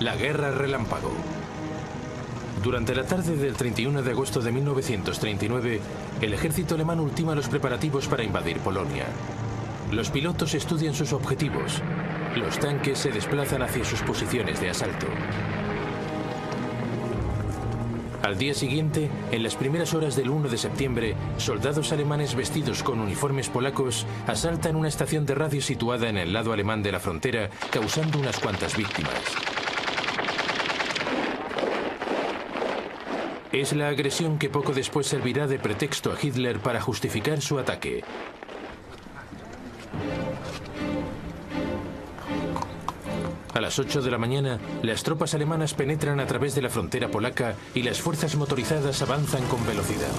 La Guerra Relámpago. Durante la tarde del 31 de agosto de 1939, el ejército alemán ultima los preparativos para invadir Polonia. Los pilotos estudian sus objetivos. Los tanques se desplazan hacia sus posiciones de asalto. Al día siguiente, en las primeras horas del 1 de septiembre, soldados alemanes vestidos con uniformes polacos asaltan una estación de radio situada en el lado alemán de la frontera, causando unas cuantas víctimas. Es la agresión que poco después servirá de pretexto a Hitler para justificar su ataque. A las 8 de la mañana, las tropas alemanas penetran a través de la frontera polaca y las fuerzas motorizadas avanzan con velocidad.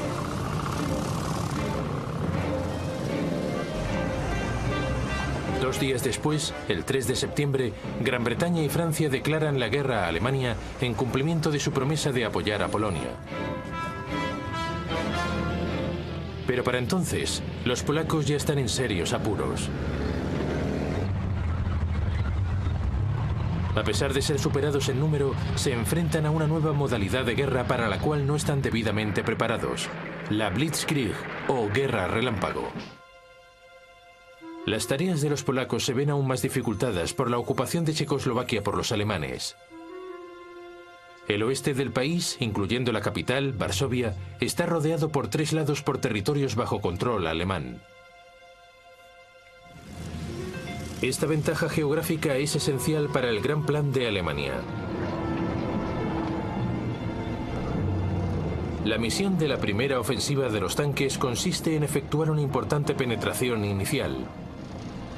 Dos días después, el 3 de septiembre, Gran Bretaña y Francia declaran la guerra a Alemania en cumplimiento de su promesa de apoyar a Polonia. Pero para entonces, los polacos ya están en serios apuros. A pesar de ser superados en número, se enfrentan a una nueva modalidad de guerra para la cual no están debidamente preparados: la Blitzkrieg o Guerra Relámpago. Las tareas de los polacos se ven aún más dificultadas por la ocupación de Checoslovaquia por los alemanes. El oeste del país, incluyendo la capital, Varsovia, está rodeado por 3 lados por territorios bajo control alemán. Esta ventaja geográfica es esencial para el gran plan de Alemania. La misión de la primera ofensiva de los tanques consiste en efectuar una importante penetración inicial.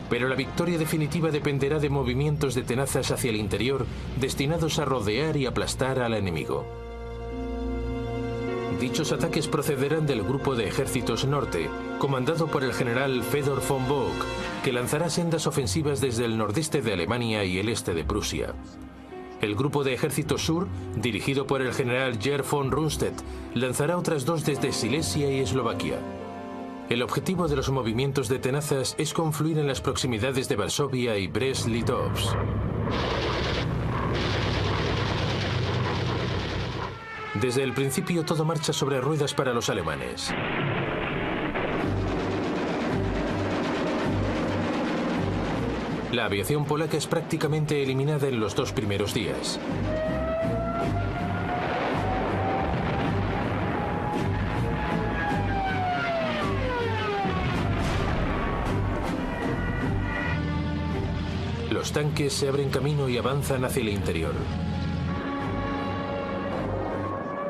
Pero la victoria definitiva dependerá de movimientos de tenazas hacia el interior destinados a rodear y aplastar al enemigo. Dichos ataques procederán del Grupo de Ejércitos Norte, comandado por el general Fedor von Bock, que lanzará sendas ofensivas desde el nordeste de Alemania y el este de Prusia. El Grupo de Ejércitos Sur, dirigido por el general Gerd von Rundstedt, lanzará otras 2 desde Silesia y Eslovaquia. El objetivo de los movimientos de tenazas es confluir en las proximidades de Varsovia y Brest-Litovsk. Desde el principio todo marcha sobre ruedas para los alemanes. La aviación polaca es prácticamente eliminada en los 2 primeros días. Los tanques se abren camino y avanzan hacia el interior.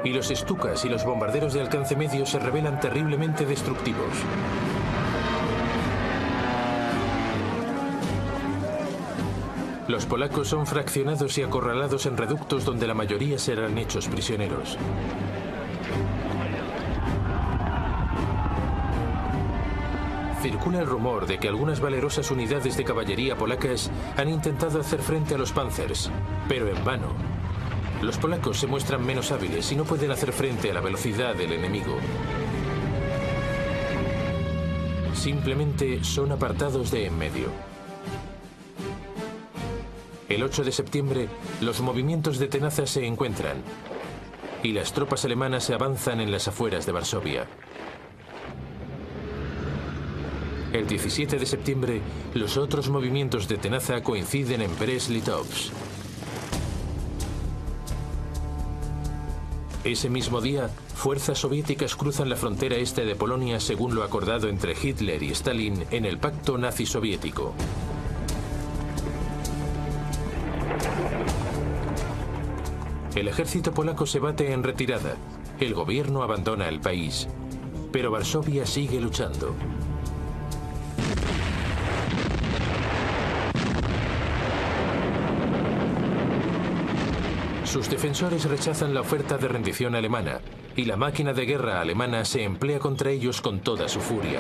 Y los Stukas y los bombarderos de alcance medio se revelan terriblemente destructivos. Los polacos son fraccionados y acorralados en reductos donde la mayoría serán hechos prisioneros. Circula el rumor de que algunas valerosas unidades de caballería polacas han intentado hacer frente a los Panzers, pero en vano. Los polacos se muestran menos hábiles y no pueden hacer frente a la velocidad del enemigo. Simplemente son apartados de en medio. El 8 de septiembre, los movimientos de tenaza se encuentran y las tropas alemanas se avanzan en las afueras de Varsovia. El 17 de septiembre, los otros movimientos de tenaza coinciden en Brest-Litovsk. Ese mismo día, fuerzas soviéticas cruzan la frontera este de Polonia según lo acordado entre Hitler y Stalin en el Pacto Nazi-Soviético. El ejército polaco se bate en retirada. El gobierno abandona el país. Pero Varsovia sigue luchando. Sus defensores rechazan la oferta de rendición alemana, y la máquina de guerra alemana se emplea contra ellos con toda su furia.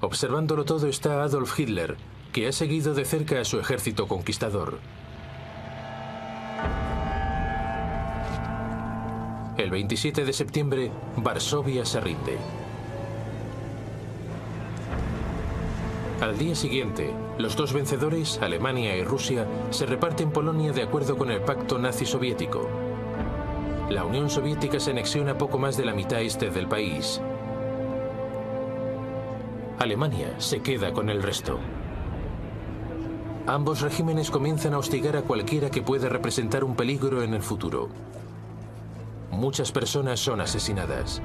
Observándolo todo está Adolf Hitler, que ha seguido de cerca a su ejército conquistador. El 27 de septiembre, Varsovia se rinde. Al día siguiente, los dos vencedores, Alemania y Rusia, se reparten Polonia de acuerdo con el pacto nazi-soviético. La Unión Soviética se anexiona poco más de la mitad este del país. Alemania se queda con el resto. Ambos regímenes comienzan a hostigar a cualquiera que pueda representar un peligro en el futuro. Muchas personas son asesinadas.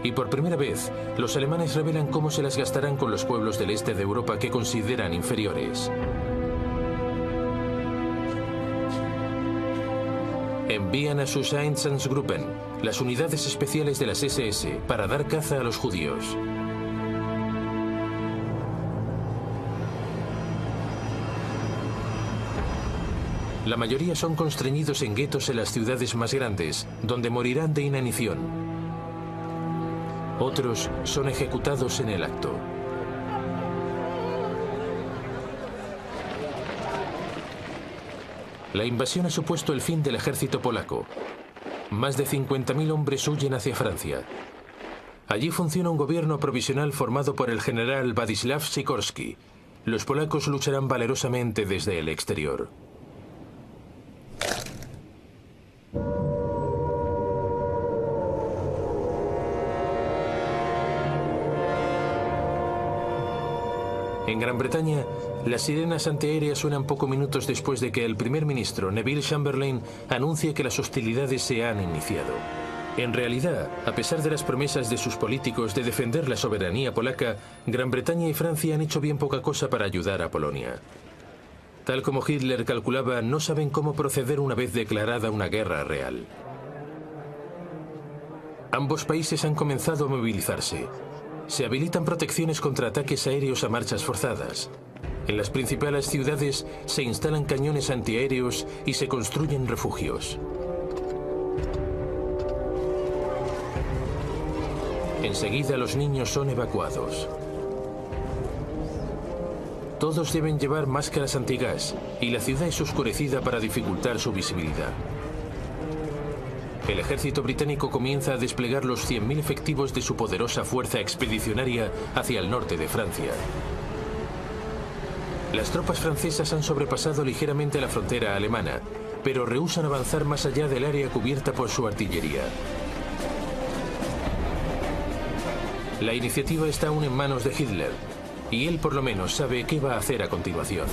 Y por primera vez, los alemanes revelan cómo se las gastarán con los pueblos del este de Europa que consideran inferiores. Envían a sus Einsatzgruppen, las unidades especiales de las SS, para dar caza a los judíos. La mayoría son constreñidos en guetos en las ciudades más grandes, donde morirán de inanición. Otros son ejecutados en el acto. La invasión ha supuesto el fin del ejército polaco. Más de 50.000 hombres huyen hacia Francia. Allí funciona un gobierno provisional formado por el general Władysław Sikorski. Los polacos lucharán valerosamente desde el exterior. En Gran Bretaña, las sirenas antiaéreas suenan pocos minutos después de que el primer ministro Neville Chamberlain anuncie que las hostilidades se han iniciado. En realidad, a pesar de las promesas de sus políticos de defender la soberanía polaca, Gran Bretaña y Francia han hecho bien poca cosa para ayudar a Polonia. Tal como Hitler calculaba, no saben cómo proceder una vez declarada una guerra real. Ambos países han comenzado a movilizarse. Se habilitan protecciones contra ataques aéreos a marchas forzadas. En las principales ciudades se instalan cañones antiaéreos y se construyen refugios. Enseguida los niños son evacuados. Todos deben llevar máscaras antigas y la ciudad es oscurecida para dificultar su visibilidad. El ejército británico comienza a desplegar los 100.000 efectivos de su poderosa fuerza expedicionaria hacia el norte de Francia. Las tropas francesas han sobrepasado ligeramente la frontera alemana, pero rehúsan avanzar más allá del área cubierta por su artillería. La iniciativa está aún en manos de Hitler, y él por lo menos sabe qué va a hacer a continuación.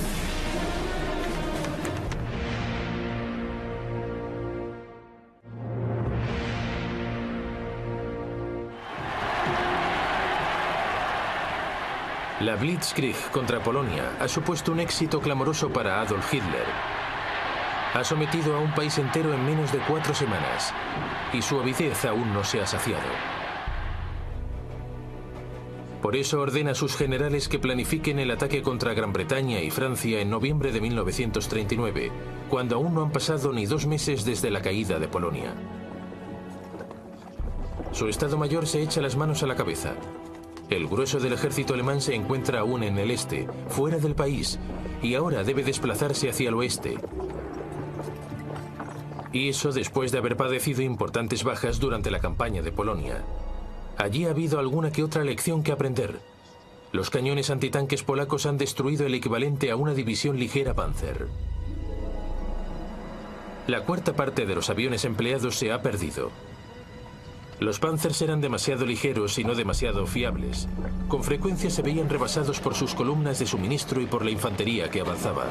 La Blitzkrieg contra Polonia ha supuesto un éxito clamoroso para Adolf Hitler. Ha sometido a un país entero en menos de 4 semanas, y su avidez aún no se ha saciado. Por eso ordena a sus generales que planifiquen el ataque contra Gran Bretaña y Francia en noviembre de 1939, cuando aún no han pasado ni 2 meses desde la caída de Polonia. Su Estado Mayor se echa las manos a la cabeza. El grueso del ejército alemán se encuentra aún en el este, fuera del país, y ahora debe desplazarse hacia el oeste. Y eso después de haber padecido importantes bajas durante la campaña de Polonia. Allí ha habido alguna que otra lección que aprender. Los cañones antitanques polacos han destruido el equivalente a una división ligera Panzer. La cuarta parte de los aviones empleados se ha perdido. Los Panzers eran demasiado ligeros y no demasiado fiables. Con frecuencia se veían rebasados por sus columnas de suministro y por la infantería que avanzaba.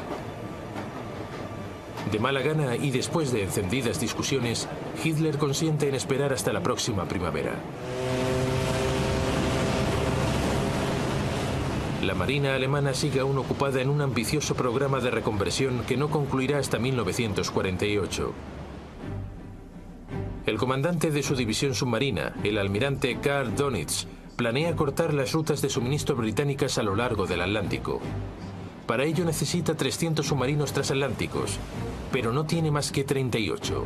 De mala gana y después de encendidas discusiones, Hitler consiente en esperar hasta la próxima primavera. La Marina alemana sigue aún ocupada en un ambicioso programa de reconversión que no concluirá hasta 1948. El comandante de su división submarina, el almirante Karl Dönitz, planea cortar las rutas de suministro británicas a lo largo del Atlántico. Para ello necesita 300 submarinos transatlánticos, pero no tiene más que 38.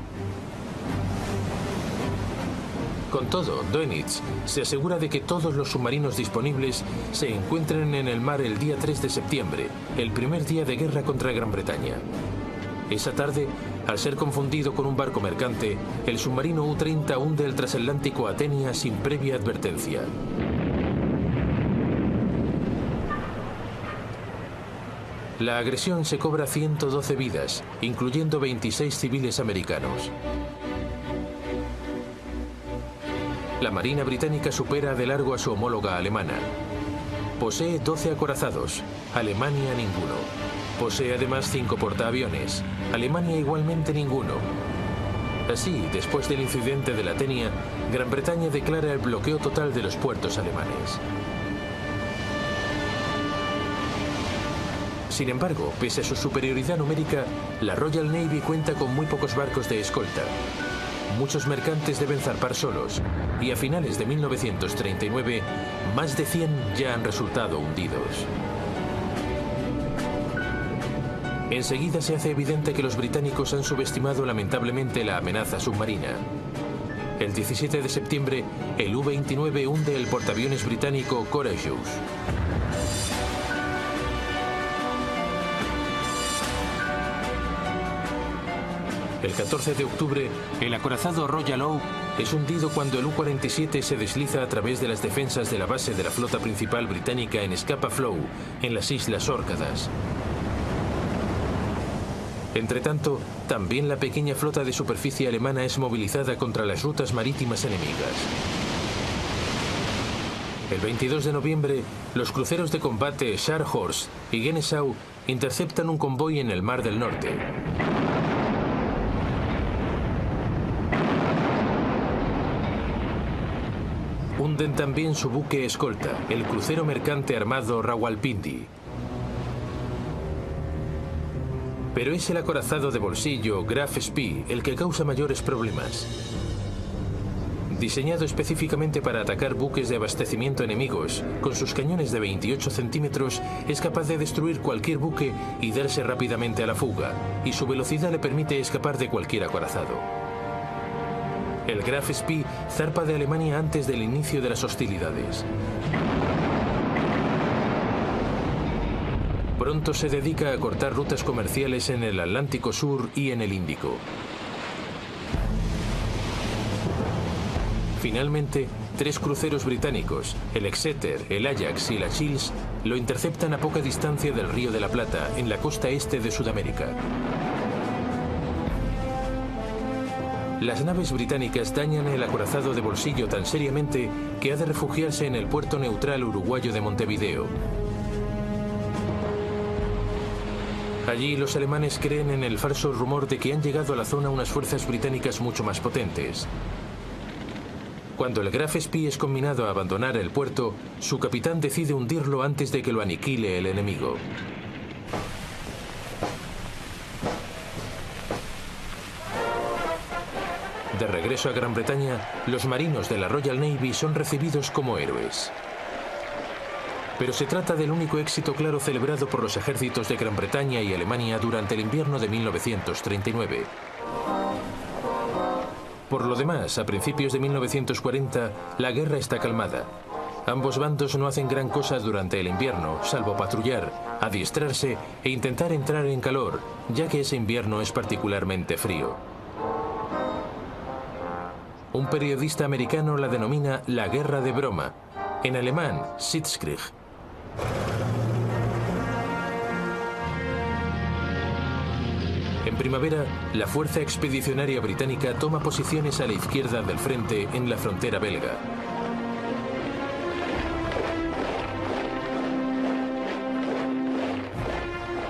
Con todo, Dönitz se asegura de que todos los submarinos disponibles se encuentren en el mar el día 3 de septiembre, el primer día de guerra contra Gran Bretaña. Esa tarde, Al ser confundido con un barco mercante, el submarino U-30 hunde el transatlántico Athenia sin previa advertencia. La agresión se cobra 112 vidas, incluyendo 26 civiles americanos. La Marina británica supera de largo a su homóloga alemana. Posee 12 acorazados, Alemania ninguno. Posee además 5 portaaviones, Alemania igualmente ninguno. Así, después del incidente de la Athenia, Gran Bretaña declara el bloqueo total de los puertos alemanes. Sin embargo, pese a su superioridad numérica, la Royal Navy cuenta con muy pocos barcos de escolta. Muchos mercantes deben zarpar solos, y a finales de 1939, más de 100 ya han resultado hundidos. Enseguida se hace evidente que los británicos han subestimado lamentablemente la amenaza submarina. El 17 de septiembre, el U-29 hunde el portaaviones británico Courageous. El 14 de octubre, el acorazado Royal Oak es hundido cuando el U-47 se desliza a través de las defensas de la base de la flota principal británica en Scapa Flow, en las Islas Órcadas. Entretanto, también la pequeña flota de superficie alemana es movilizada contra las rutas marítimas enemigas. El 22 de noviembre, los cruceros de combate Scharnhorst y Genesau interceptan un convoy en el Mar del Norte. Hunden también su buque escolta, el crucero mercante armado Rawalpindi. Pero es el acorazado de bolsillo Graf Spee el que causa mayores problemas. Diseñado específicamente para atacar buques de abastecimiento enemigos, con sus cañones de 28 centímetros es capaz de destruir cualquier buque y darse rápidamente a la fuga, y su velocidad le permite escapar de cualquier acorazado. El Graf Spee zarpa de Alemania antes del inicio de las hostilidades. Pronto se dedica a cortar rutas comerciales en el Atlántico Sur y en el Índico. Finalmente, 3 cruceros británicos, el Exeter, el Ajax y la Chills, lo interceptan a poca distancia del Río de la Plata, en la costa este de Sudamérica. Las naves británicas dañan el acorazado de bolsillo tan seriamente que ha de refugiarse en el puerto neutral uruguayo de Montevideo. Allí los alemanes creen en el falso rumor de que han llegado a la zona unas fuerzas británicas mucho más potentes. Cuando el Graf Spee es conminado a abandonar el puerto, su capitán decide hundirlo antes de que lo aniquile el enemigo. De regreso a Gran Bretaña, los marinos de la Royal Navy son recibidos como héroes. Pero se trata del único éxito claro celebrado por los ejércitos de Gran Bretaña y Alemania durante el invierno de 1939. Por lo demás, a principios de 1940, la guerra está calmada. Ambos bandos no hacen gran cosa durante el invierno, salvo patrullar, adiestrarse e intentar entrar en calor, ya que ese invierno es particularmente frío. Un periodista americano la denomina la guerra de broma, en alemán Sitzkrieg. En primavera, la fuerza expedicionaria británica toma posiciones a la izquierda del frente en la frontera belga.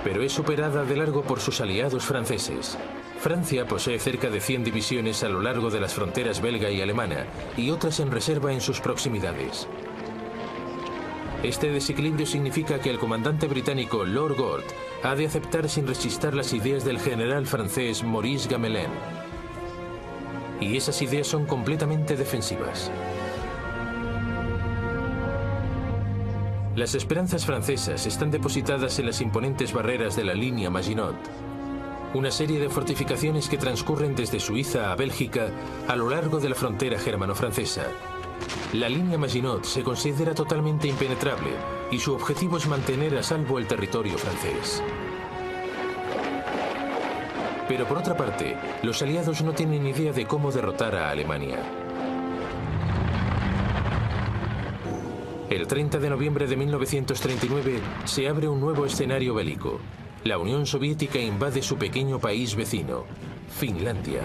Pero es superada de largo por sus aliados franceses. Francia posee cerca de 100 divisiones a lo largo de las fronteras belga y alemana, y otras en reserva en sus proximidades. Este desequilibrio significa que el comandante británico Lord Gort ha de aceptar sin rechistar las ideas del general francés Maurice Gamelin. Y esas ideas son completamente defensivas. Las esperanzas francesas están depositadas en las imponentes barreras de la línea Maginot, una serie de fortificaciones que transcurren desde Suiza a Bélgica a lo largo de la frontera germano-francesa. La línea Maginot se considera totalmente impenetrable y su objetivo es mantener a salvo el territorio francés. Pero por otra parte, los aliados no tienen idea de cómo derrotar a Alemania. El 30 de noviembre de 1939 se abre un nuevo escenario bélico. La Unión Soviética invade su pequeño país vecino, Finlandia.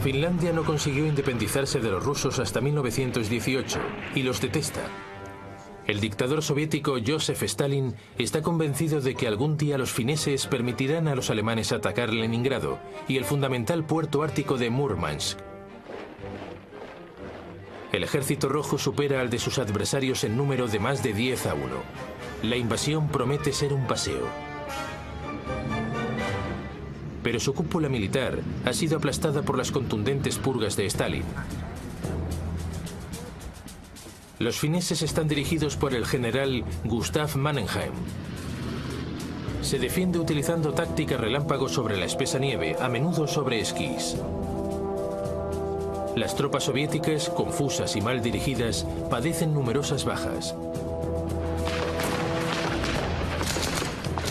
Finlandia no consiguió independizarse de los rusos hasta 1918 y los detesta. El dictador soviético Joseph Stalin está convencido de que algún día los fineses permitirán a los alemanes atacar Leningrado y el fundamental puerto ártico de Múrmansk. El ejército rojo supera al de sus adversarios en número de más de 10 a 1. La invasión promete ser un paseo. Pero su cúpula militar ha sido aplastada por las contundentes purgas de Stalin. Los fineses están dirigidos por el general Gustav Mannerheim. Se defiende utilizando táctica relámpago sobre la espesa nieve, a menudo sobre esquís. Las tropas soviéticas, confusas y mal dirigidas, padecen numerosas bajas.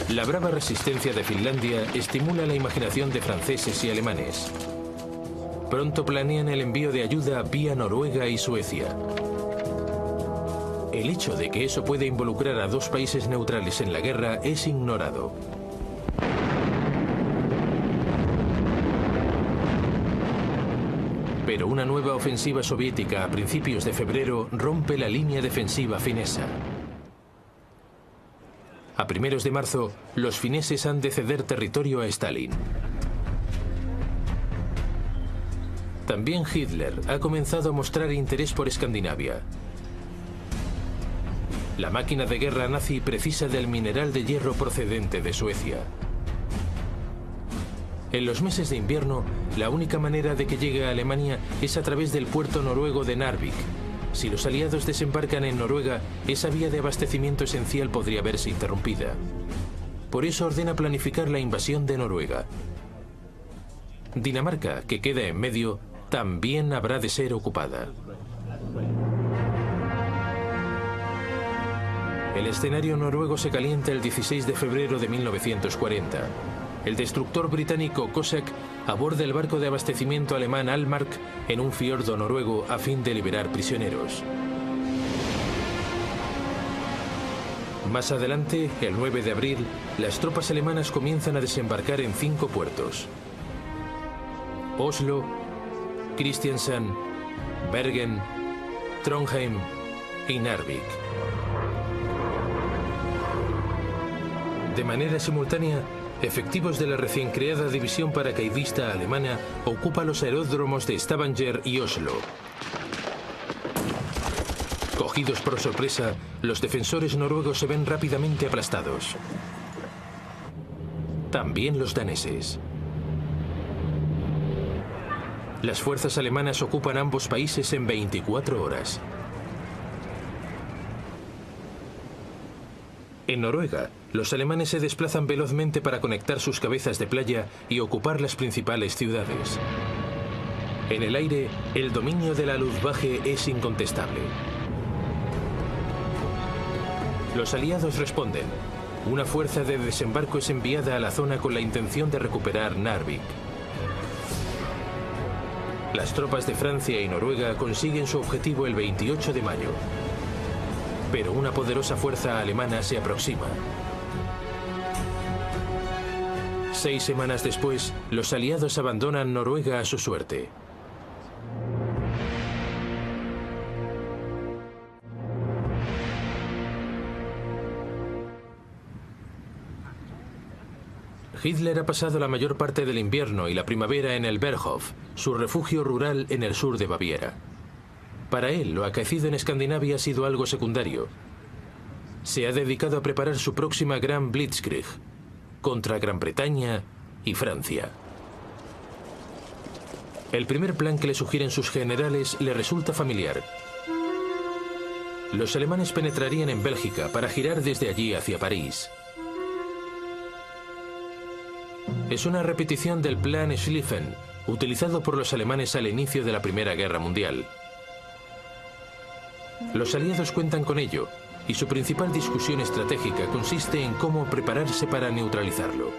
La brava resistencia de Finlandia estimula la imaginación de franceses y alemanes. Pronto planean el envío de ayuda vía Noruega y Suecia. El hecho de que eso puede involucrar a dos países neutrales en la guerra es ignorado. Pero una nueva ofensiva soviética a principios de febrero rompe la línea defensiva finesa. A primeros de marzo, los fineses han de ceder territorio a Stalin. También Hitler ha comenzado a mostrar interés por Escandinavia. La máquina de guerra nazi precisa del mineral de hierro procedente de Suecia. En los meses de invierno, la única manera de que llegue a Alemania es a través del puerto noruego de Narvik. Si los aliados desembarcan en Noruega, esa vía de abastecimiento esencial podría verse interrumpida. Por eso ordena planificar la invasión de Noruega. Dinamarca, que queda en medio, también habrá de ser ocupada. El escenario noruego se calienta el 16 de febrero de 1940. El destructor británico Cossack aborda el barco de abastecimiento alemán Almark en un fiordo noruego a fin de liberar prisioneros. Más adelante, el 9 de abril, las tropas alemanas comienzan a desembarcar en 5 puertos: Oslo, Kristiansand, Bergen, Trondheim y Narvik. De manera simultánea, efectivos de la recién creada división paracaidista alemana ocupan los aeródromos de Stavanger y Oslo. Cogidos por sorpresa, los defensores noruegos se ven rápidamente aplastados. También los daneses. Las fuerzas alemanas ocupan ambos países en 24 horas. En Noruega, los alemanes se desplazan velozmente para conectar sus cabezas de playa y ocupar las principales ciudades. En el aire, el dominio de la Luftwaffe es incontestable. Los aliados responden. Una fuerza de desembarco es enviada a la zona con la intención de recuperar Narvik. Las tropas de Francia y Noruega consiguen su objetivo el 28 de mayo. Pero una poderosa fuerza alemana se aproxima. 6 semanas después, los aliados abandonan Noruega a su suerte. Hitler ha pasado la mayor parte del invierno y la primavera en el Berghof, su refugio rural en el sur de Baviera. Para él, lo acaecido en Escandinavia ha sido algo secundario. Se ha dedicado a preparar su próxima gran Blitzkrieg contra Gran Bretaña y Francia. El primer plan que le sugieren sus generales le resulta familiar. Los alemanes penetrarían en Bélgica para girar desde allí hacia París. Es una repetición del plan Schlieffen, utilizado por los alemanes al inicio de la Primera Guerra Mundial. Los aliados cuentan con ello, y su principal discusión estratégica consiste en cómo prepararse para neutralizarlo.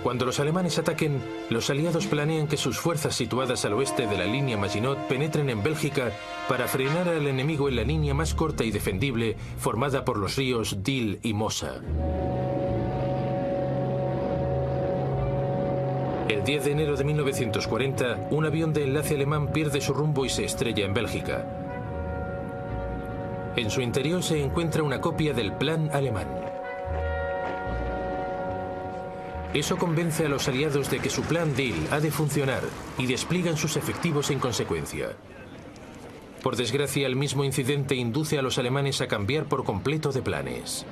Cuando los alemanes ataquen, los aliados planean que sus fuerzas situadas al oeste de la línea Maginot penetren en Bélgica para frenar al enemigo en la línea más corta y defendible formada por los ríos Dil y Mosa. El 10 de enero de 1940, un avión de enlace alemán pierde su rumbo y se estrella en Bélgica. En su interior se encuentra una copia del plan alemán. Eso convence a los aliados de que su plan Dil ha de funcionar y despliegan sus efectivos en consecuencia. Por desgracia, el mismo incidente induce a los alemanes a cambiar por completo de planes.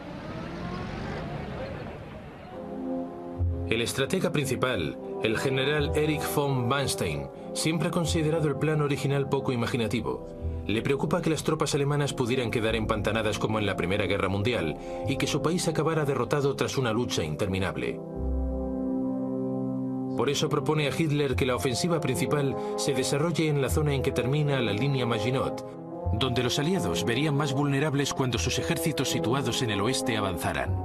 El estratega principal, el general Erich von Manstein, siempre ha considerado el plan original poco imaginativo. Le preocupa que las tropas alemanas pudieran quedar empantanadas como en la Primera Guerra Mundial y que su país acabara derrotado tras una lucha interminable. Por eso propone a Hitler que la ofensiva principal se desarrolle en la zona en que termina la línea Maginot, donde los aliados verían más vulnerables cuando sus ejércitos situados en el oeste avanzaran.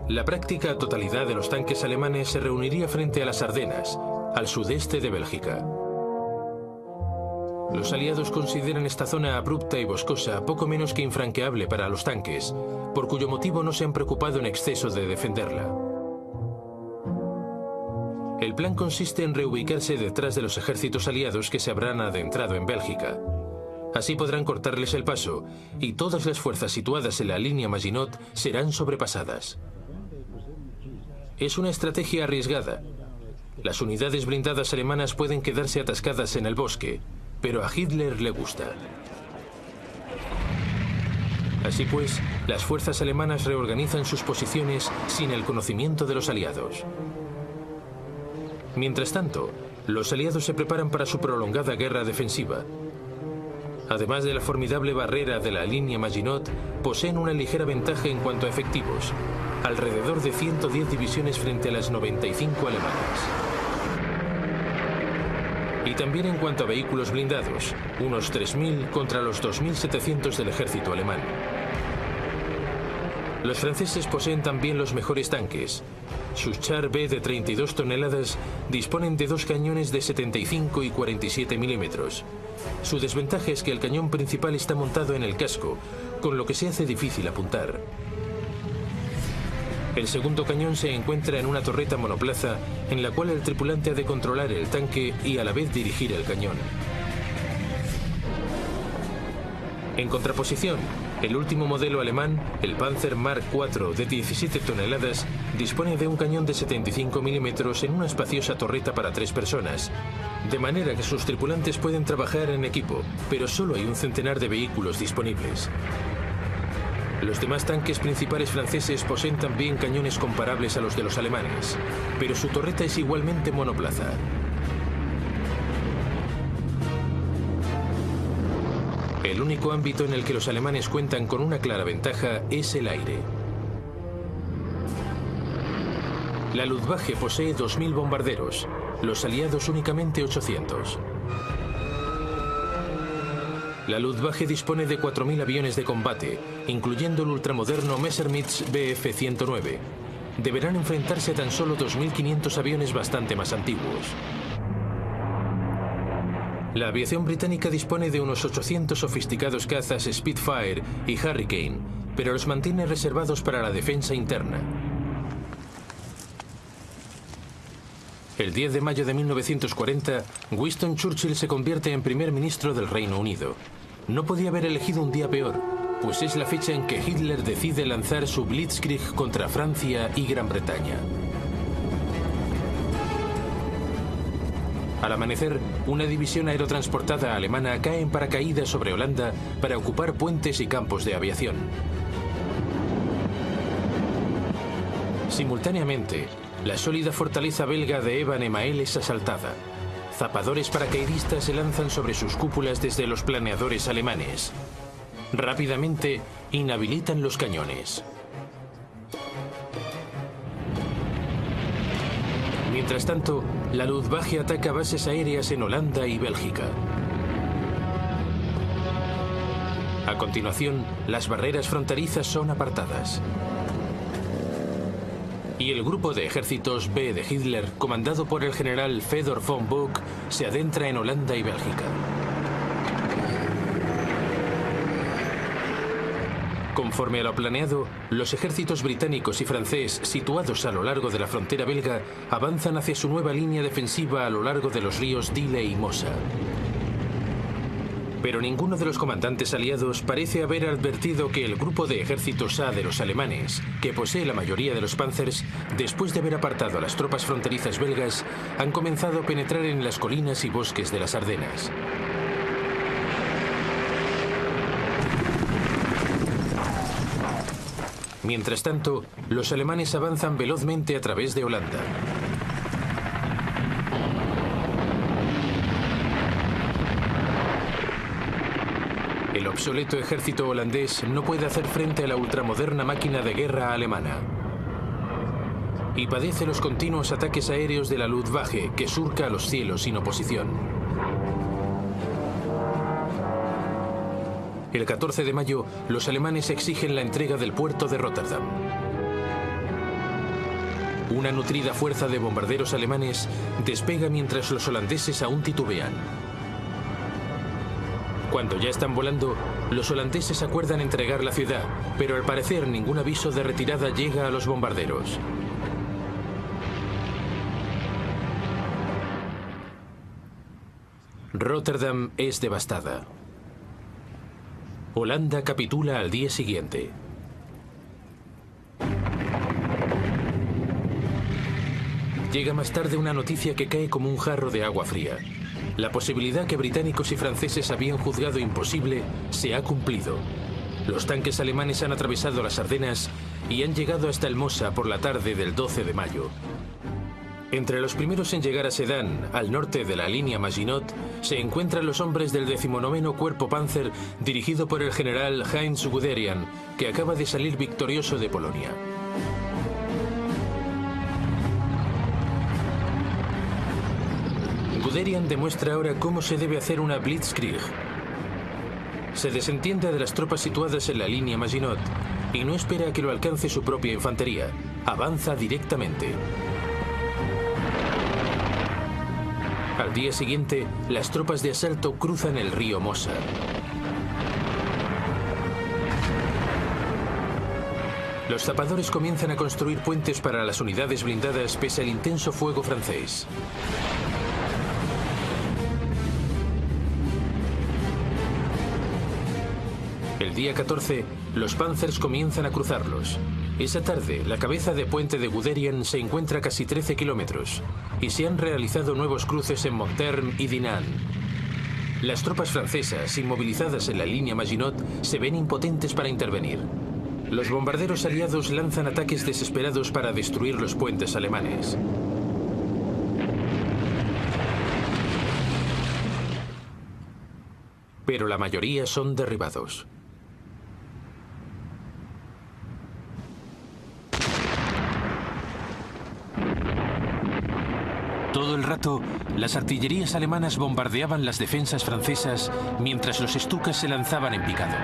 La práctica totalidad de los tanques alemanes se reuniría frente a las Ardenas, al sudeste de Bélgica. Los aliados consideran esta zona abrupta y boscosa poco menos que infranqueable para los tanques, por cuyo motivo no se han preocupado en exceso de defenderla. El plan consiste en reubicarse detrás de los ejércitos aliados que se habrán adentrado en Bélgica. Así podrán cortarles el paso, y todas las fuerzas situadas en la línea Maginot serán sobrepasadas. Es una estrategia arriesgada. Las unidades blindadas alemanas pueden quedarse atascadas en el bosque, pero a Hitler le gusta. Así pues, las fuerzas alemanas reorganizan sus posiciones sin el conocimiento de los aliados. Mientras tanto, los aliados se preparan para su prolongada guerra defensiva. Además de la formidable barrera de la línea Maginot, poseen una ligera ventaja en cuanto a efectivos, alrededor de 110 divisiones frente a las 95 alemanas. Y también en cuanto a vehículos blindados, unos 3.000 contra los 2.700 del ejército alemán. Los franceses poseen también los mejores tanques. Sus Char B de 32 toneladas disponen de dos cañones de 75 y 47 milímetros. Su desventaja es que el cañón principal está montado en el casco, con lo que se hace difícil apuntar. El segundo cañón se encuentra en una torreta monoplaza en la cual el tripulante ha de controlar el tanque y a la vez dirigir el cañón. En contraposición, el último modelo alemán, el Panzer Mark IV de 17 toneladas, dispone de un cañón de 75 milímetros en una espaciosa torreta para 3 personas, de manera que sus tripulantes pueden trabajar en equipo, pero solo hay un centenar de vehículos disponibles. Los demás tanques principales franceses poseen también cañones comparables a los de los alemanes, pero su torreta es igualmente monoplaza. El único ámbito en el que los alemanes cuentan con una clara ventaja es el aire. La Luftwaffe posee 2.000 bombarderos, los aliados únicamente 800. La Luftwaffe dispone de 4.000 aviones de combate, incluyendo el ultramoderno Messerschmitt Bf-109. Deberán enfrentarse a tan solo 2.500 aviones bastante más antiguos. La aviación británica dispone de unos 800 sofisticados cazas Spitfire y Hurricane, pero los mantiene reservados para la defensa interna. El 10 de mayo de 1940, Winston Churchill se convierte en primer ministro del Reino Unido. No podía haber elegido un día peor, pues es la fecha en que Hitler decide lanzar su Blitzkrieg contra Francia y Gran Bretaña. Al amanecer, una división aerotransportada alemana cae en paracaídas sobre Holanda para ocupar puentes y campos de aviación. Simultáneamente, la sólida fortaleza belga de Eban-Emael es asaltada. Zapadores paracaidistas se lanzan sobre sus cúpulas desde los planeadores alemanes. Rápidamente, inhabilitan los cañones. Mientras tanto, la Luftwaffe ataca bases aéreas en Holanda y Bélgica. A continuación, las barreras fronterizas son apartadas. Y el grupo de ejércitos B de Hitler, comandado por el general Fedor von Bock, se adentra en Holanda y Bélgica. Conforme a lo planeado, los ejércitos británicos y francés situados a lo largo de la frontera belga avanzan hacia su nueva línea defensiva a lo largo de los ríos Dyle y Mosa. Pero ninguno de los comandantes aliados parece haber advertido que el grupo de ejércitos A de los alemanes, que posee la mayoría de los Panzers, después de haber apartado a las tropas fronterizas belgas, han comenzado a penetrar en las colinas y bosques de las Ardenas. Mientras tanto, los alemanes avanzan velozmente a través de Holanda. El obsoleto ejército holandés no puede hacer frente a la ultramoderna máquina de guerra alemana y padece los continuos ataques aéreos de la Luftwaffe, que surca los cielos sin oposición. El 14 de mayo, los alemanes exigen la entrega del puerto de Rotterdam. Una nutrida fuerza de bombarderos alemanes despega mientras los holandeses aún titubean. Cuando ya están volando, los holandeses acuerdan entregar la ciudad, pero al parecer ningún aviso de retirada llega a los bombarderos. Rotterdam es devastada. Holanda capitula al día siguiente. Llega más tarde una noticia que cae como un jarro de agua fría. La posibilidad que británicos y franceses habían juzgado imposible se ha cumplido. Los tanques alemanes han atravesado las Ardenas y han llegado hasta el Mosa por la tarde del 12 de mayo. Entre los primeros en llegar a Sedan, al norte de la línea Maginot, se encuentran los hombres del 19º Cuerpo Panzer, dirigido por el general Heinz Guderian, que acaba de salir victorioso de Polonia. Guderian demuestra ahora cómo se debe hacer una Blitzkrieg. Se desentiende de las tropas situadas en la línea Maginot y no espera a que lo alcance su propia infantería. Avanza directamente. Al día siguiente, las tropas de asalto cruzan el río Mosa. Los zapadores comienzan a construir puentes para las unidades blindadas pese al intenso fuego francés. El día 14, los Panzers comienzan a cruzarlos. Esa tarde, la cabeza de puente de Guderian se encuentra a casi 13 kilómetros y se han realizado nuevos cruces en Montherm y Dinant. Las tropas francesas, inmovilizadas en la línea Maginot, se ven impotentes para intervenir. Los bombarderos aliados lanzan ataques desesperados para destruir los puentes alemanes. Pero la mayoría son derribados. Todo el rato, las artillerías alemanas bombardeaban las defensas francesas mientras los Stukas se lanzaban en picado.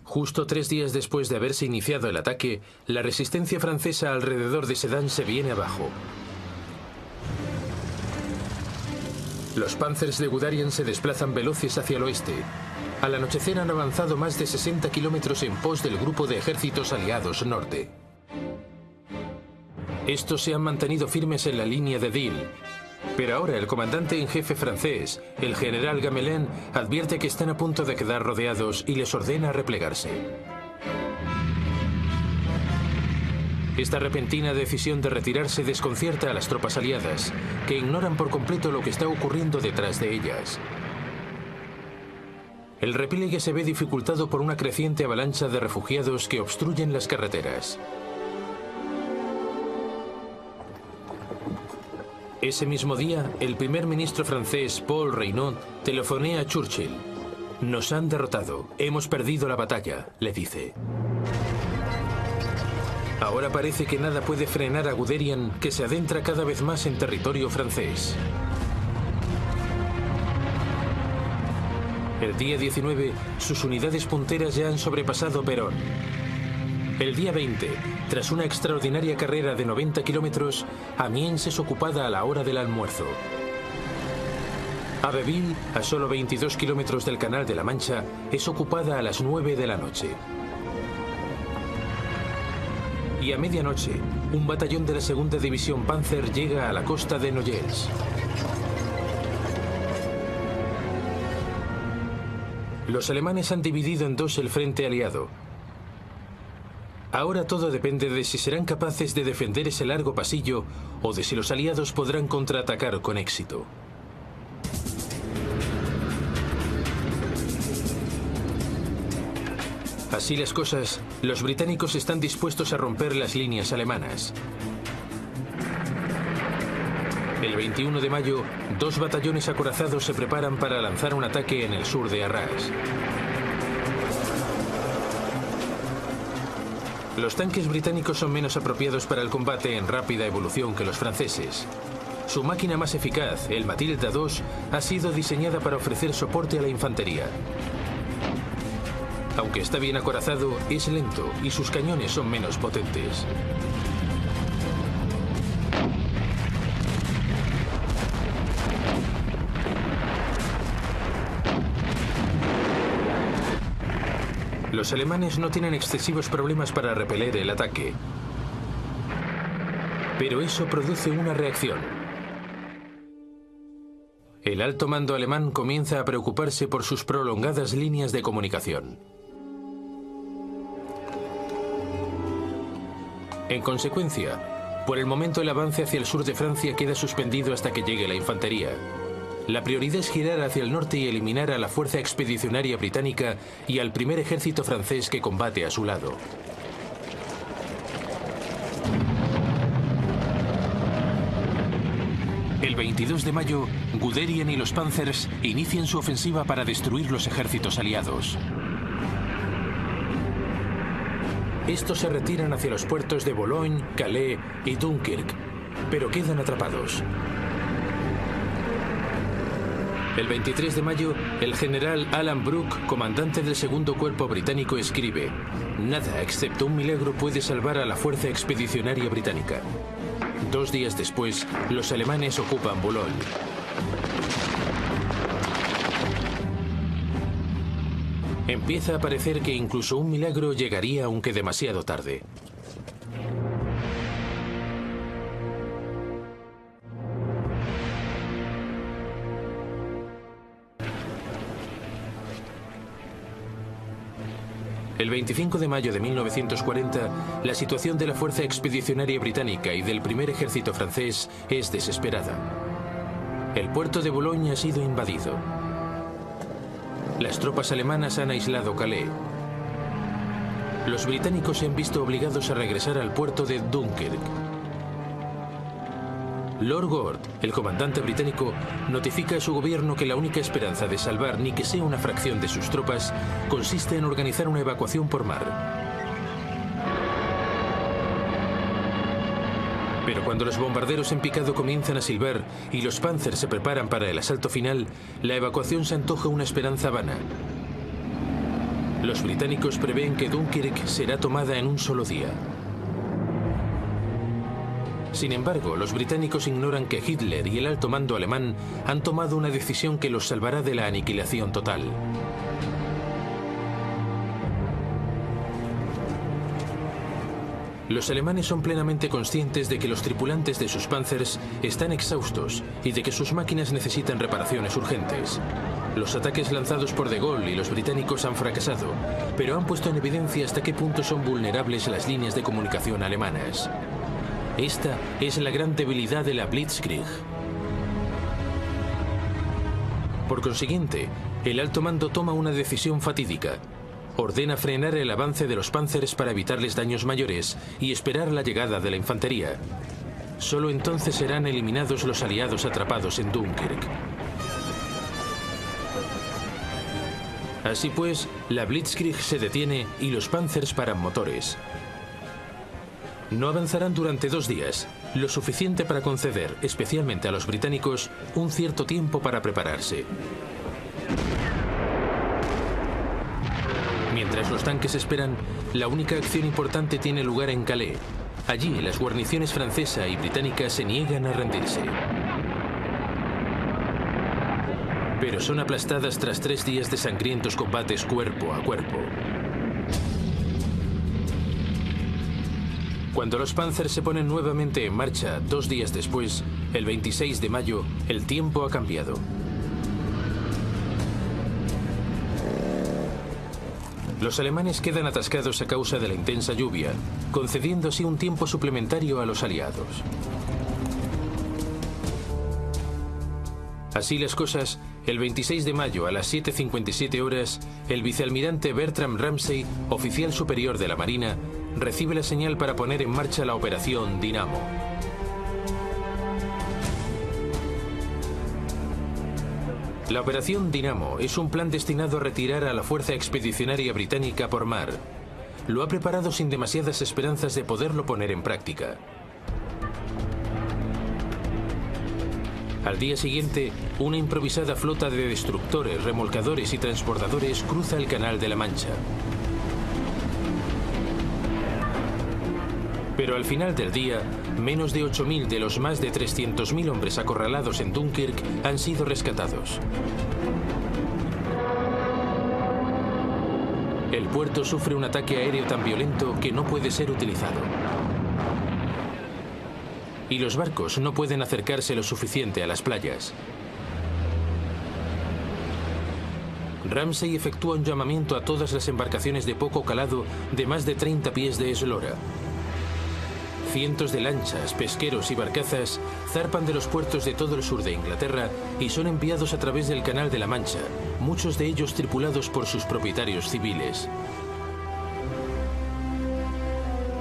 Justo 3 días después de haberse iniciado el ataque, la resistencia francesa alrededor de Sedan se viene abajo. Los Panzers de Guderian se desplazan veloces hacia el oeste. Al anochecer han avanzado más de 60 kilómetros en pos del grupo de ejércitos aliados norte. Estos se han mantenido firmes en la línea de Dyle, pero ahora el comandante en jefe francés, el general Gamelin, advierte que están a punto de quedar rodeados y les ordena replegarse. Esta repentina decisión de retirarse desconcierta a las tropas aliadas, que ignoran por completo lo que está ocurriendo detrás de ellas. El repliegue se ve dificultado por una creciente avalancha de refugiados que obstruyen las carreteras. Ese mismo día, el primer ministro francés, Paul Reynaud, telefonea a Churchill. «Nos han derrotado. Hemos perdido la batalla», le dice. Ahora parece que nada puede frenar a Guderian, que se adentra cada vez más en territorio francés. El día 19, sus unidades punteras ya han sobrepasado Perón. El día 20, tras una extraordinaria carrera de 90 kilómetros, Amiens es ocupada a la hora del almuerzo. Abbeville, a solo 22 kilómetros del Canal de la Mancha, es ocupada a las 9 de la noche. Y a medianoche, un batallón de la segunda división Panzer llega a la costa de Noyelles. Los alemanes han dividido en dos el frente aliado. Ahora todo depende de si serán capaces de defender ese largo pasillo o de si los aliados podrán contraatacar con éxito. Así las cosas, los británicos están dispuestos a romper las líneas alemanas. El 21 de mayo, dos batallones acorazados se preparan para lanzar un ataque en el sur de Arras. Los tanques británicos son menos apropiados para el combate en rápida evolución que los franceses. Su máquina más eficaz, el Matilda II, ha sido diseñada para ofrecer soporte a la infantería. Aunque está bien acorazado, es lento y sus cañones son menos potentes. Los alemanes no tienen excesivos problemas para repeler el ataque. Pero eso produce una reacción. El alto mando alemán comienza a preocuparse por sus prolongadas líneas de comunicación. En consecuencia, por el momento el avance hacia el sur de Francia queda suspendido hasta que llegue la infantería. La prioridad es girar hacia el norte y eliminar a la fuerza expedicionaria británica y al primer ejército francés que combate a su lado. El 22 de mayo, Guderian y los Panzers inician su ofensiva para destruir los ejércitos aliados. Estos se retiran hacia los puertos de Boulogne, Calais y Dunkirk, pero quedan atrapados. El 23 de mayo, el general Alan Brooke, comandante del segundo cuerpo británico, escribe: "Nada excepto un milagro puede salvar a la fuerza expedicionaria británica". 2 días después, los alemanes ocupan Boulogne. Empieza a parecer que incluso un milagro llegaría aunque demasiado tarde. El 25 de mayo de 1940, la situación de la Fuerza Expedicionaria Británica y del primer ejército francés es desesperada. El puerto de Boulogne ha sido invadido. Las tropas alemanas han aislado Calais. Los británicos se han visto obligados a regresar al puerto de Dunkirk. Lord Gord, el comandante británico, notifica a su gobierno que la única esperanza de salvar ni que sea una fracción de sus tropas consiste en organizar una evacuación por mar. Pero cuando los bombarderos en picado comienzan a silbar y los Panzers se preparan para el asalto final, la evacuación se antoja una esperanza vana. Los británicos prevén que Dunkirk será tomada en un solo día. Sin embargo, los británicos ignoran que Hitler y el alto mando alemán han tomado una decisión que los salvará de la aniquilación total. Los alemanes son plenamente conscientes de que los tripulantes de sus Panzers están exhaustos y de que sus máquinas necesitan reparaciones urgentes. Los ataques lanzados por De Gaulle y los británicos han fracasado, pero han puesto en evidencia hasta qué punto son vulnerables las líneas de comunicación alemanas. Esta es la gran debilidad de la Blitzkrieg. Por consiguiente, el alto mando toma una decisión fatídica. Ordena frenar el avance de los Panzers para evitarles daños mayores y esperar la llegada de la infantería. Solo entonces serán eliminados los aliados atrapados en Dunkirk. Así pues, la Blitzkrieg se detiene y los Panzers paran motores. No avanzarán durante 2 días, lo suficiente para conceder, especialmente a los británicos, un cierto tiempo para prepararse. Mientras los tanques esperan, la única acción importante tiene lugar en Calais. Allí, las guarniciones francesa y británica se niegan a rendirse. Pero son aplastadas tras 3 días de sangrientos combates cuerpo a cuerpo. Cuando los Panzers se ponen nuevamente en marcha 2 días después, el 26 de mayo, el tiempo ha cambiado. Los alemanes quedan atascados a causa de la intensa lluvia, concediendo así un tiempo suplementario a los aliados. Así las cosas, el 26 de mayo a las 7:57 horas, el vicealmirante Bertram Ramsay, oficial superior de la Marina, recibe la señal para poner en marcha la operación Dinamo. La operación Dinamo es un plan destinado a retirar a la fuerza expedicionaria británica por mar. Lo ha preparado sin demasiadas esperanzas de poderlo poner en práctica. Al día siguiente, una improvisada flota de destructores, remolcadores y transportadores cruza el Canal de la Mancha. Pero al final del día, menos de 8.000 de los más de 300.000 hombres acorralados en Dunkirk han sido rescatados. El puerto sufre un ataque aéreo tan violento que no puede ser utilizado. Y los barcos no pueden acercarse lo suficiente a las playas. Ramsay efectúa un llamamiento a todas las embarcaciones de poco calado de más de 30 pies de eslora. Cientos de lanchas, pesqueros y barcazas zarpan de los puertos de todo el sur de Inglaterra y son enviados a través del Canal de la Mancha, muchos de ellos tripulados por sus propietarios civiles.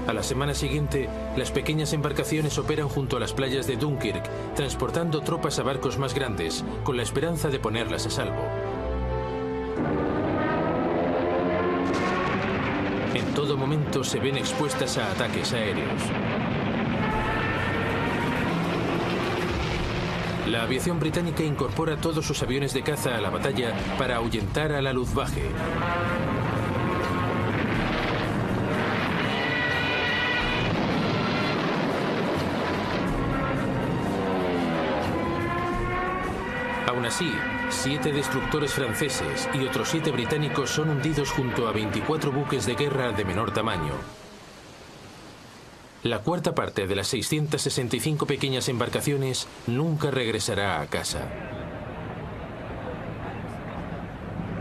A la semana siguiente, las pequeñas embarcaciones operan junto a las playas de Dunkirk, transportando tropas a barcos más grandes, con la esperanza de ponerlas a salvo. En todo momento se ven expuestas a ataques aéreos. La aviación británica incorpora todos sus aviones de caza a la batalla para ahuyentar a la Luftwaffe. Aún así, 7 destructores franceses y otros 7 británicos son hundidos junto a 24 buques de guerra de menor tamaño. La cuarta parte de las 665 pequeñas embarcaciones nunca regresará a casa.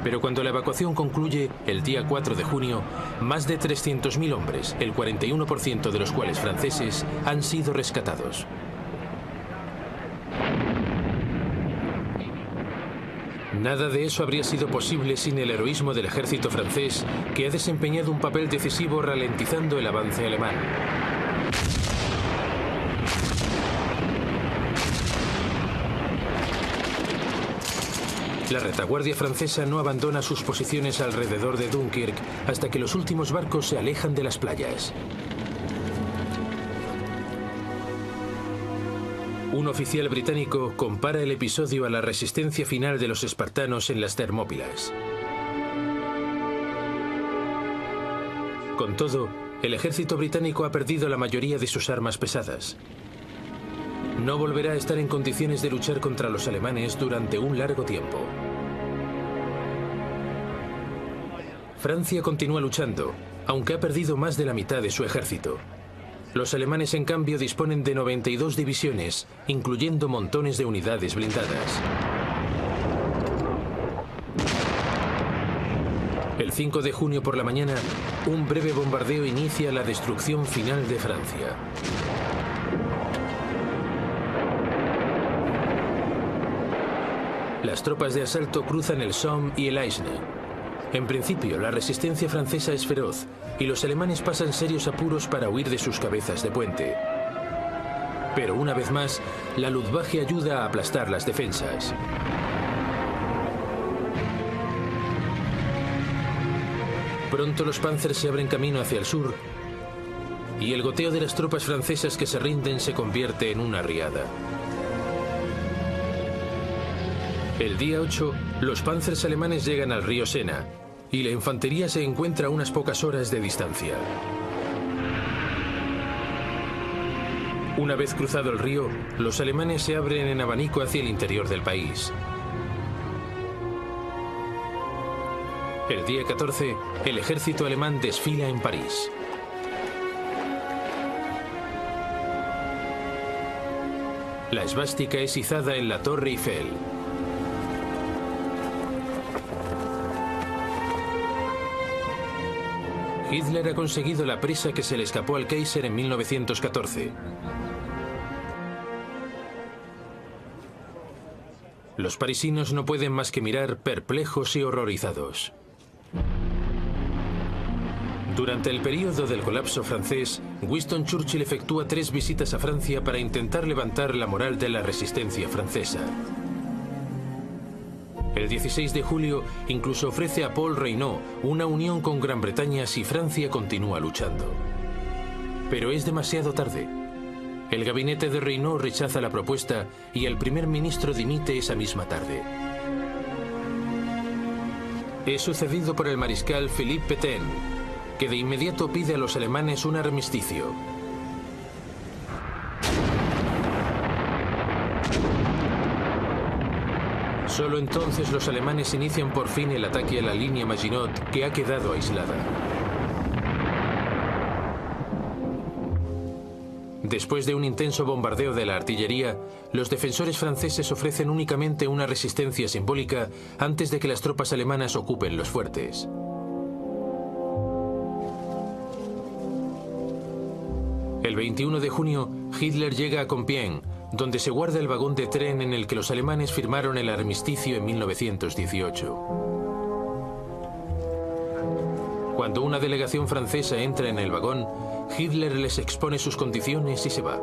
Pero cuando la evacuación concluye, el día 4 de junio, más de 300.000 hombres, el 41% de los cuales franceses, han sido rescatados. Nada de eso habría sido posible sin el heroísmo del ejército francés, que ha desempeñado un papel decisivo ralentizando el avance alemán. La retaguardia francesa no abandona sus posiciones alrededor de Dunkirk hasta que los últimos barcos se alejan de las playas. Un oficial británico compara el episodio a la resistencia final de los espartanos en las Termópilas. Con todo, el ejército británico ha perdido la mayoría de sus armas pesadas. No volverá a estar en condiciones de luchar contra los alemanes durante un largo tiempo. Francia continúa luchando, aunque ha perdido más de la mitad de su ejército. Los alemanes, en cambio, disponen de 92 divisiones, incluyendo montones de unidades blindadas. El 5 de junio por la mañana, un breve bombardeo inicia la destrucción final de Francia. Las tropas de asalto cruzan el Somme y el Aisne. En principio, la resistencia francesa es feroz y los alemanes pasan serios apuros para huir de sus cabezas de puente. Pero una vez más, la Luftwaffe ayuda a aplastar las defensas. Pronto los Panzers se abren camino hacia el sur y el goteo de las tropas francesas que se rinden se convierte en una riada. El día 8, los Panzers alemanes llegan al río Sena y la infantería se encuentra a unas pocas horas de distancia. Una vez cruzado el río, los alemanes se abren en abanico hacia el interior del país. El día 14, el ejército alemán desfila en París. La esvástica es izada en la Torre Eiffel. Hitler ha conseguido la presa que se le escapó al Kaiser en 1914. Los parisinos no pueden más que mirar perplejos y horrorizados. Durante el período del colapso francés, Winston Churchill efectúa 3 visitas a Francia para intentar levantar la moral de la resistencia francesa. El 16 de julio incluso ofrece a Paul Reynaud una unión con Gran Bretaña si Francia continúa luchando. Pero es demasiado tarde. El gabinete de Reynaud rechaza la propuesta y el primer ministro dimite esa misma tarde. Es sucedido por el mariscal Philippe Pétain, que de inmediato pide a los alemanes un armisticio. Solo entonces los alemanes inician por fin el ataque a la línea Maginot, que ha quedado aislada. Después de un intenso bombardeo de la artillería, los defensores franceses ofrecen únicamente una resistencia simbólica antes de que las tropas alemanas ocupen los fuertes. El 21 de junio, Hitler llega a Compiègne, donde se guarda el vagón de tren en el que los alemanes firmaron el armisticio en 1918. Cuando una delegación francesa entra en el vagón, Hitler les expone sus condiciones y se va.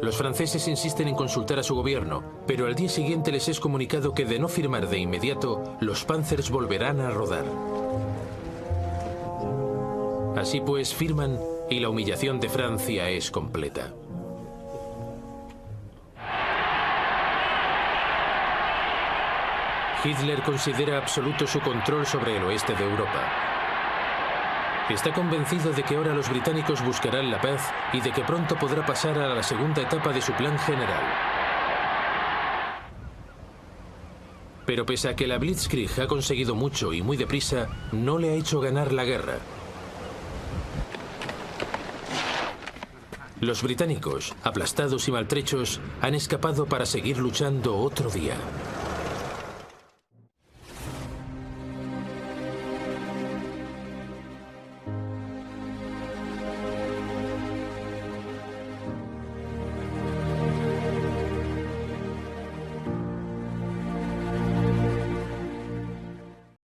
Los franceses insisten en consultar a su gobierno, pero al día siguiente les es comunicado que de no firmar de inmediato, los Panzers volverán a rodar. Así pues, firman y la humillación de Francia es completa. Hitler considera absoluto su control sobre el oeste de Europa. Está convencido de que ahora los británicos buscarán la paz y de que pronto podrá pasar a la segunda etapa de su plan general. Pero pese a que la Blitzkrieg ha conseguido mucho y muy deprisa, no le ha hecho ganar la guerra. Los británicos, aplastados y maltrechos, han escapado para seguir luchando otro día.